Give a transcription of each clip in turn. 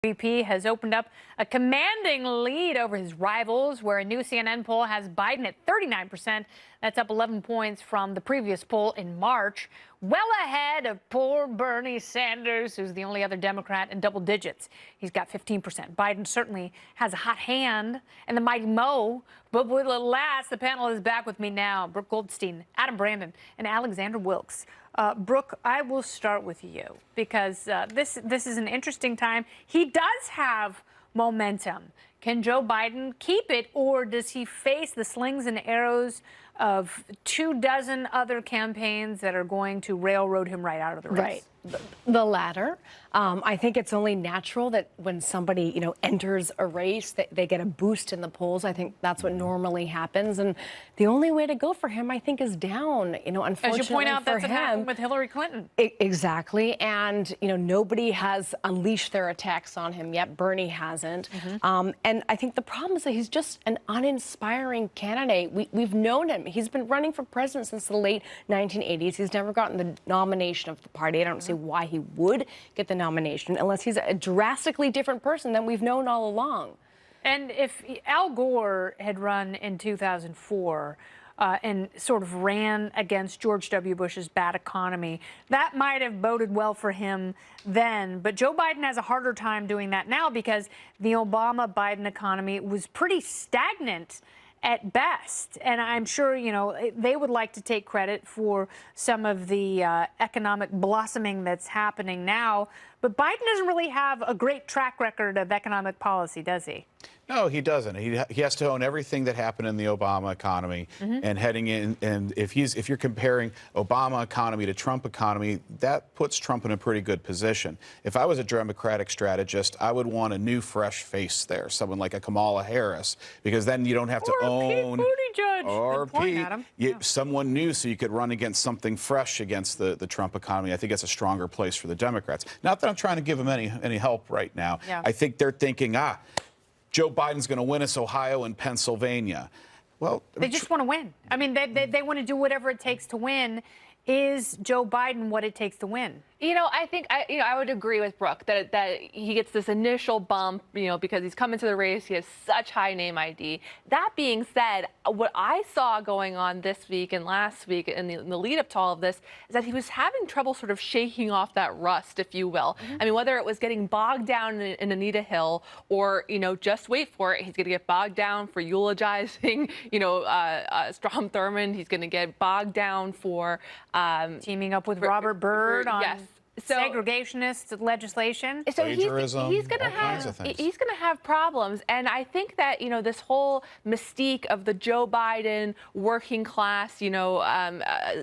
VP has opened up a commanding lead over his rivals, where a new CNN poll has Biden at 39%. That's up 11 points from the previous poll in March, well ahead of poor Bernie Sanders, who's the only other Democrat in double digits. He's got 15%. Biden certainly has a hot hand, and the mighty Mo. But will it last? The panel is back with me now. Brooke Goldstein, Adam Brandon, and Alexander Wilkes. Brooke, I will start with you because this is an interesting time. He does have momentum. Can Joe Biden keep it, or does he face the slings and arrows of 24 other campaigns that are going to railroad him right out of the race? Right. The latter. I think it's only natural that when somebody, enters a race, that they get a boost in the polls. I think that's what normally happens. And the only way to go for him, I think, is down. Unfortunately, as you point out, for that's what him, happened with Hillary Clinton. Exactly. And, nobody has unleashed their attacks on him yet. Bernie hasn't. And I think the problem is that he's just an uninspiring candidate. We've known him. He's been running for president since the late 1980s. He's never gotten the nomination of the party. I don't see why he would get the nomination unless he's a drastically different person than we've known all along. And if Al Gore had run in 2004 and sort of ran against George W. Bush's bad economy, that might have boded well for him then. But Joe Biden has a harder time doing that now because the Obama-Biden economy was pretty stagnant at best. And I'm sure, they would like to take credit for some of the economic blossoming that's happening now. But Biden doesn't really have a great track record of economic policy, does he? No, he doesn't. He has to own everything that happened in the Obama economy and heading in. And if you're comparing Obama economy to Trump economy, that puts Trump in a pretty good position. If I was a Democratic strategist, I would want a new, fresh face there, someone like a Kamala Harris, because then you don't have to own Pete Buttigieg. or Good point, Pete, Adam. someone new, so you could run against something fresh against the Trump economy. I think that's a stronger place for the Democrats. Not that I'm trying to give them any help right now. Yeah. I think they're thinking, Joe Biden's going to win us Ohio and Pennsylvania. Well, they just want to win. I mean, they want to do whatever it takes to win. Is Joe Biden what it takes to win? I think I would agree with Brooke that he gets this initial bump, because he's coming to the race. He has such high name ID. That being said, what I saw going on this week and last week in the lead up to all of this is that he was having trouble sort of shaking off that rust, if you will. I mean, whether it was getting bogged down in Anita Hill or, just wait for it. He's going to get bogged down for eulogizing, Strom Thurmond. He's going to get bogged down for teaming up with Robert Byrd on segregationist legislation. So he's going to have problems, and I think that this whole mystique of the Joe Biden working class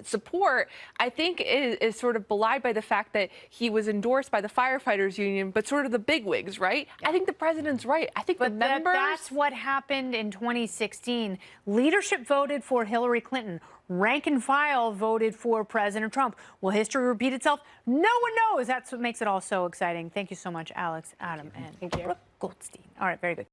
support, I think is sort of belied by the fact that he was endorsed by the firefighters union, but sort of the bigwigs, right? I think the president's right. I think the members. That's what happened in 2016. Leadership voted for Hillary Clinton. Rank and file voted for President Trump. Will history repeat itself? No one knows. That's what makes it all so exciting. Thank you so much, Alex, Adam, and Brooke Goldstein. All right, very good.